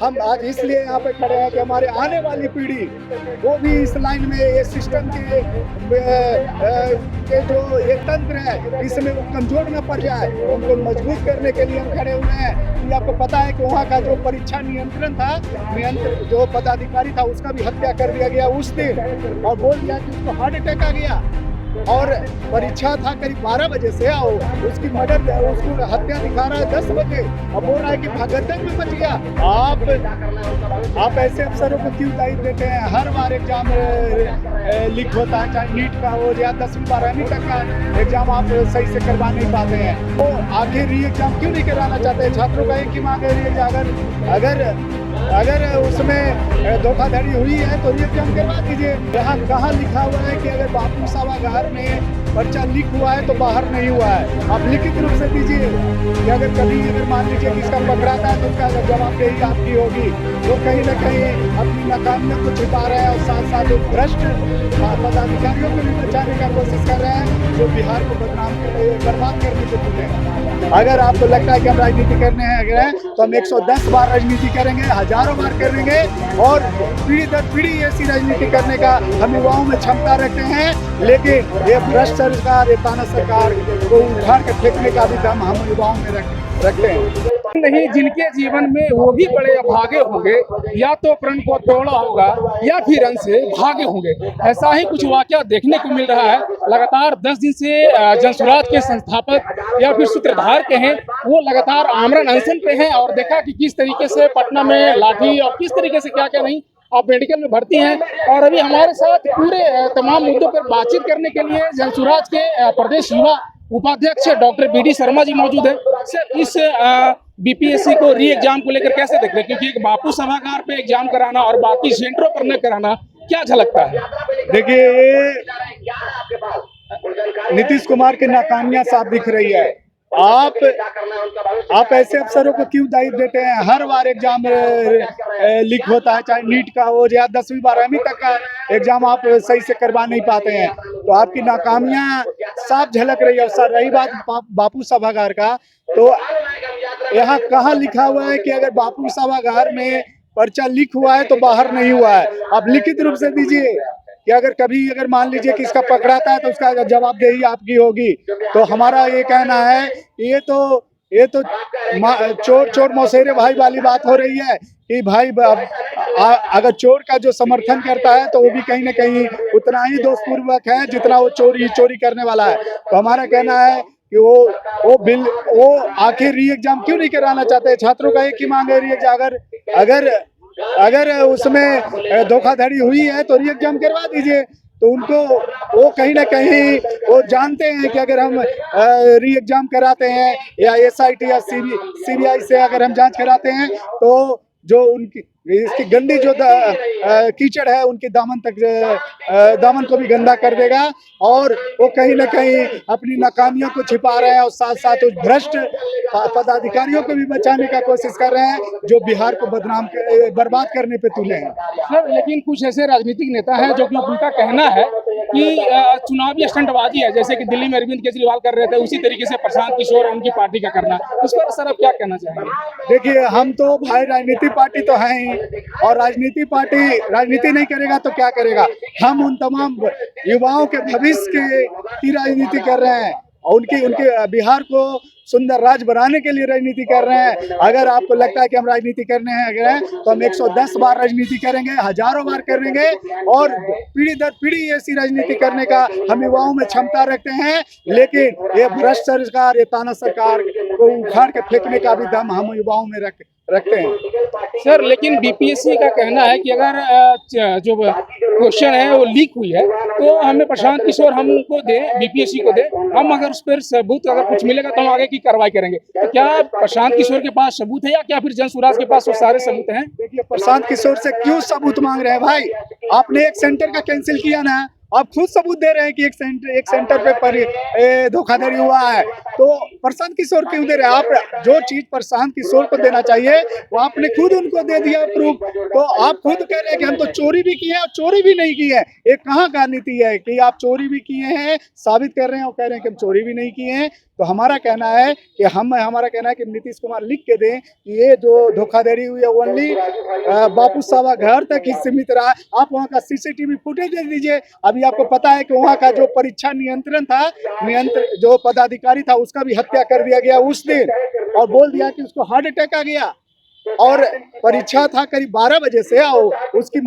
हम आज इसलिए यहाँ पे खड़े हैं कि हमारे आने वाली पीढ़ी वो भी इस लाइन में ये सिस्टम के जो ये तंत्र है इसमें वो कमजोर न पड़ जाए, उनको मजबूत करने के लिए हम खड़े हुए हैं। कि आपको पता है कि वहाँ का जो परीक्षा नियंत्रण था, जो पदाधिकारी था उसका भी हत्या कर दिया गया उस दिन, और बोल दिया कि उसको हार्ट अटैक आ गया और परीक्षा था करीब 12 बजे से, उसकी मदद उसको हत्या दिखा रहा है 10 बजे, अब बोल रहा है कि भगदड़ में बच गया। आप ऐसे अफसरों को क्यों दायित्व देते हैं? हर बार एग्जाम लीक होता है, चाहे नीट का हो या 10वीं 12वीं तक का एग्जाम आप सही से करवा नहीं पाते हैं। तो आखिर री एग्जाम क्यों नहीं कराना चाहते? छात्रों का एक ही मांग है, अगर उसमें धोखाधड़ी हुई है तो री एग्जाम करवा दीजिए। यहाँ कहाँ लिखा हुआ है कि अगर बापू सभागार में पर्चा लीक हुआ है तो बाहर नहीं हुआ है? आप लिखित रूप से दीजिए कि अगर मान लीजिए किसका पकड़ाता है तो उसका जवाबदेही आपकी होगी। वो कहीं ना कहीं अपनी नाकामियों को छिपा रहे हैं और साथ साथ भ्रष्ट पदाधिकारियों को भी बचाने का कोशिश कर रहे हैं जो बिहार को बर्बाद करने को तुले हैं। अगर आपको लगता है कि हम राजनीति करने हैं तो हम 110 बार राजनीति करेंगे, हजारों बार करेंगे, और पीढ़ी दर पीढ़ी ऐसी राजनीति करने का हम युवाओं में क्षमता रखते हैं। लेकिन ये भ्रष्ट सरकार, ये ताना सरकार को उखाड़ के फेंकने का भी दम हम युवाओं में रखते हैं। नहीं, जिनके जीवन में वो भी बड़े अभागे होंगे, या तो प्रण को तोड़ा होगा या फिर रन से भागे होंगे। ऐसा ही कुछ वाकया देखने को मिल रहा है। लगातार 10 दिन से जनसुराज के संस्थापक या फिर सूत्रधार के हैं, वो लगातार आमरण अनशन पे हैं, और देखा कि किस तरीके से पटना में लाठी और किस तरीके से क्या क्या नहीं आप मेडिकल में भर्ती हैं। और अभी हमारे साथ पूरे तमाम मुद्दों पर बातचीत करने के लिए जनसुराज के प्रदेश युवा उपाध्यक्ष डॉक्टर BD शर्मा जी मौजूद हैं। सर, इस बीपीएससी को री एग्जाम को लेकर कैसे देख रहे हैं? क्योंकि एक बापू सभागार पे एग्जाम कराना और बाकी सेंटरों पर न कराना क्या झलकता है? देखिए, नीतीश कुमार की नाकामियां साफ दिख रही है। आप ऐसे अफसरों को क्यों दायित्व देते हैं? हर बार एग्जाम लीक होता है, चाहे नीट का हो या 10वीं 12वीं तक का एग्जाम आप सही से करवा नहीं पाते हैं। तो आपकी नाकामियां साफ झलक रही है। और रही बात बापू सभागार का, तो यहाँ कहाँ लिखा हुआ है कि अगर बापू सभागार में पर्चा लीक हुआ है तो बाहर नहीं हुआ है? आप लिखित रूप से दीजिए कि अगर मान लीजिए कि इसका पकड़ाता है तो उसका जवाबदेही आपकी होगी। तो हमारा ये कहना है कि ये तो चोर मौसेरे भाई वाली बात हो रही है कि भाई अगर चोर का जो समर्थन करता है तो वो भी कहीं ना कहीं उतना ही दोषपूर्वक है जितना वो चोरी करने वाला है। तो हमारा कहना है कि वो आखिर री एग्जाम क्यों नहीं कराना चाहते? छात्रों का एक ही मांग है, री एग्जाम अगर उसमें धोखाधड़ी हुई है तो री एग्जाम करवा दीजिए। तो उनको वो कहीं ना कहीं वो जानते हैं कि अगर हम री एग्जाम कराते हैं या SIT या CBI से अगर हम जांच कराते हैं तो जो उनकी इसकी गंदी जो कीचड़ है उनके दामन को भी गंदा कर देगा, और वो कहीं ना कहीं अपनी नाकामियों को छिपा रहे हैं और साथ साथ उस भ्रष्ट पदाधिकारियों को भी बचाने का कोशिश कर रहे हैं जो बिहार को बर्बाद करने पे तुले हैं। सर, लेकिन कुछ ऐसे राजनीतिक नेता हैं जो कि उनका कहना है कि चुनावी स्टंटबाजी है, जैसे कि दिल्ली में अरविंद केजरीवाल कर रहे थे, उसी तरीके से प्रशांत किशोर और उनकी पार्टी का करना। उस पर सर आप क्या कहना चाहेंगे? देखिए, हम तो भाई राजनीति पार्टी तो है ही, और राजनीति पार्टी राजनीति नहीं करेगा तो क्या करेगा? हम उन तमाम युवाओं के भविष्य की राजनीति कर रहे हैं और उनके बिहार को सुंदर राज्य बनाने के लिए राजनीति कर रहे हैं। अगर आपको लगता है कि हम राजनीति करने हैं तो हम 110 बार राजनीति करेंगे, हजारों बार करेंगे, और पीढ़ी दर पीढ़ी ऐसी राजनीति करने का हम युवाओं में क्षमता रखते हैं। लेकिन ये भ्रष्ट सरकार, ये ताना सरकार को उखाड़ के फेंकने का भी दम हम युवाओं में रखते हैं। सर, लेकिन बीपीएससी का कहना है कि अगर जो क्वेश्चन है वो लीक हुई है तो हमें प्रशांत किशोर हमको दे, बीपीएससी को दे, हम अगर उस पर सबूत अगर कुछ मिलेगा तो हम आगे की कार्रवाई करेंगे। तो क्या प्रशांत किशोर के पास सबूत है या क्या फिर जनसुराज के पास वो सारे सबूत हैं? देखिए, प्रशांत किशोर से क्यों सबूत मांग रहे हैं भाई? आपने एक सेंटर का कैंसिल किया ना, आप खुद सबूत दे रहे हैं कि एक सेंटर पे धोखाधड़ी हुआ है, तो प्रशांत किशोर क्यों दे रहे हैं? आप जो चीज प्रशांत किशोर को देना चाहिए वो आपने खुद उनको दे दिया प्रूफ। तो आप खुद कह रहे हैं कि हम तो चोरी भी किए हैं और चोरी भी नहीं की है। ये कहाँ का नीति है कि आप चोरी भी किए हैं साबित कर रहे हैं और कह रहे हैं कि हम चोरी भी नहीं किए हैं? तो हमारा कहना है कि हमारा कहना है कि नीतीश कुमार लिख के दें कि ये जो धोखाधड़ी हुई है ओनली बापू साहब घर तक ही सीमित रहा। आप वहाँ का सीसीटीवी फुटेज दे दीजिए। अभी आपको पता है कि वहाँ का जो परीक्षा नियंत्रण जो पदाधिकारी था उसका भी हत्या कर दिया गया उस दिन, और बोल दिया कि उसको हार्ट अटैक आ गया, और परीक्षा था करीब 12 बजे से, उसकी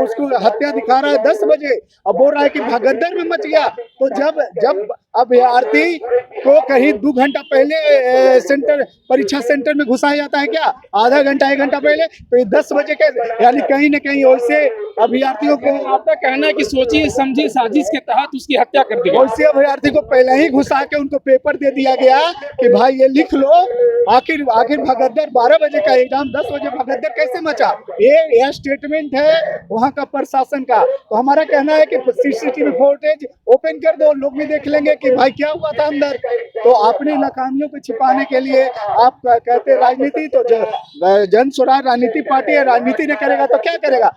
उसको हत्या दिखा रहा है 10 बजे, अब बोल रहा है कि भगदड़ में मच गया। तो जब अभ्यर्थी को कहीं 2 घंटा पहले परीक्षा सेंटर में घुसाया जाता है क्या, आधा घंटा 1 घंटा पहले, तो ये 10 बजे के यानी कहीं न कहीं वैसे अभ्यर्थियों को, आपका कहना है कि सोची समझी साजिश के तहत उसकी हत्या कर दी गई। वैसे अभ्यर्थी को पहले ही घुसा के उनको पेपर दे दिया गया कि भाई ये लिख लो। आखिर भगदड़ 12 बजे का एग्जाम 10 बजे भगदड़ कैसे मचा? ये स्टेटमेंट है वहाँ का प्रशासन का। तो हमारा कहना है कि सीसीटीवी फुटेज ओपन कर दो, लोग भी देख लेंगे कि भाई क्या हुआ था अंदर। तो अपनी नाकामियों को छिपाने के लिए आप कहते राजनीति, तो जन स्वराज राजनीति पार्टी है, राजनीति नहीं करेगा तो क्या करेगा?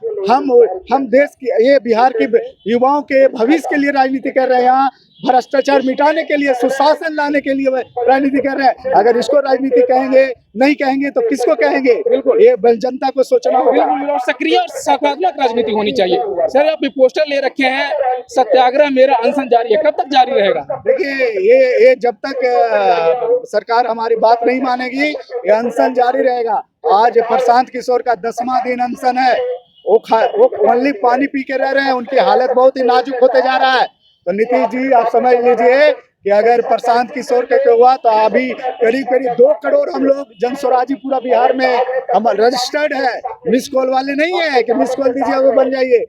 हम देश की, ये बिहार के युवाओं के भविष्य के लिए राजनीति कर रहे हैं, यहाँ भ्रष्टाचार मिटाने के लिए, सुशासन लाने के लिए राजनीति कर रहे हैं। अगर इसको राजनीति कहेंगे, नहीं कहेंगे तो किसको कहेंगे? बिल्कुल, ये जनता को सोचना होगा। और सक्रिय और सकारात्मक राजनीति होनी चाहिए। सर, आप पोस्टर ले रखे हैं, सत्याग्रह मेरा अनशन जारी है, कब तक जारी रहेगा? देखिए, ये जब तक सरकार हमारी बात नहीं मानेगी, ये अनशन जारी रहेगा। आज प्रशांत किशोर का 10वां दिन अनशन है। वो ओनली पानी पी के रह रहे हैं, उनकी हालत बहुत ही नाजुक होते जा रहा है। तो नीतीश जी, आप समझ लीजिए कि अगर प्रशांत किशोर के हुआ तो अभी करीब 2 करोड़ हम लोग जन स्वराजी पूरा बिहार में हम रजिस्टर्ड है। मिस कॉल वाले नहीं है कि मिस कॉल दीजिए वो बन जाइए।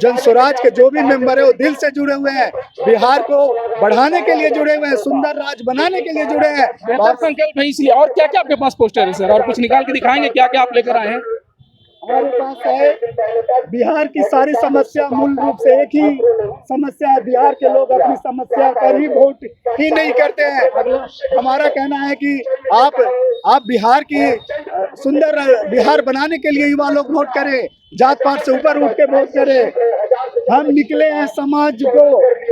जन स्वराज के जो भी मेंबर है वो दिल से जुड़े हुए हैं, बिहार को बढ़ाने के लिए जुड़े हुए हैं, सुंदर राज्य बनाने के लिए जुड़े हैं। संकल्प है इसलिए। और क्या क्या आपके पास पोस्टर है सर, और कुछ निकाल के दिखाएंगे क्या क्या आप लेकर आए हैं? हमारे पास है बिहार की सारी समस्या, मूल रूप से एक ही समस्या है, बिहार के लोग अपनी समस्या पर ही वोट ही नहीं करते हैं। हमारा कहना है कि आप बिहार की सुंदर बिहार बनाने के लिए युवा लोग वोट करें, जात पात से ऊपर उठ के वोट करें। हम निकले हैं समाज को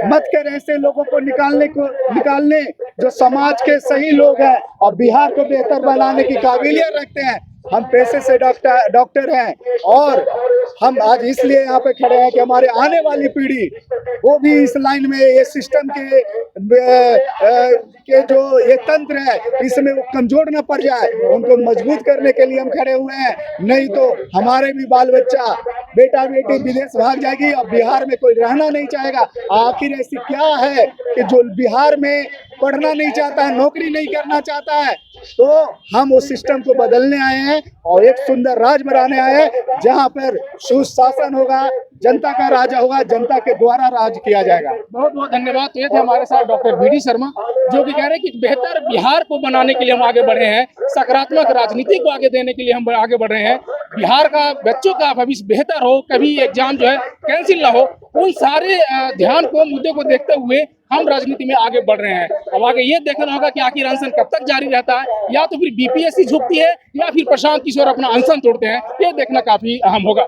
मत कर ऐसे लोगों को निकालने जो समाज के सही लोग हैं और बिहार को बेहतर बनाने की काबिलियत रखते हैं। हम पेशे से डॉक्टर हैं, और हम आज इसलिए यहाँ पे खड़े हैं कि हमारे आने वाली पीढ़ी वो भी इस लाइन में, ये सिस्टम के जो ये तंत्र है इसमें वो कमजोर न पड़ जाए, उनको मजबूत करने के लिए हम खड़े हुए हैं। नहीं तो हमारे भी बाल बच्चा, बेटा बेटी विदेश भाग जाएगी और बिहार में कोई रहना नहीं चाहेगा। आखिर ऐसी क्या है कि जो बिहार में पढ़ना नहीं चाहता है, नौकरी नहीं करना चाहता है? तो हम उस सिस्टम को बदलने आए हैं और एक सुंदर राज बनाने आए हैं जहां पर सुशासन होगा, जनता का राज होगा, जनता के द्वारा राज किया जाएगा। बहुत बहुत धन्यवाद। तो ये थे हमारे साथ डॉक्टर वी डी शर्मा, जो कि कह रहे हैं कि बेहतर बिहार को बनाने के लिए हम आगे बढ़े हैं, सकारात्मक राजनीति को आगे देने के लिए हम आगे बढ़ रहे हैं। बिहार का बच्चों का भविष्य बेहतर हो, कभी एग्जाम जो है कैंसिल ना हो, उन सारे ध्यान को, मुद्दे को देखते हुए हम राजनीति में आगे बढ़ रहे हैं। अब आगे ये देखना होगा कि आखिर अनशन कब तक जारी रहता है, या तो फिर बीपीएससी झुकती है या फिर प्रशांत किशोर अपना अनशन तोड़ते हैं। ये देखना काफी अहम होगा।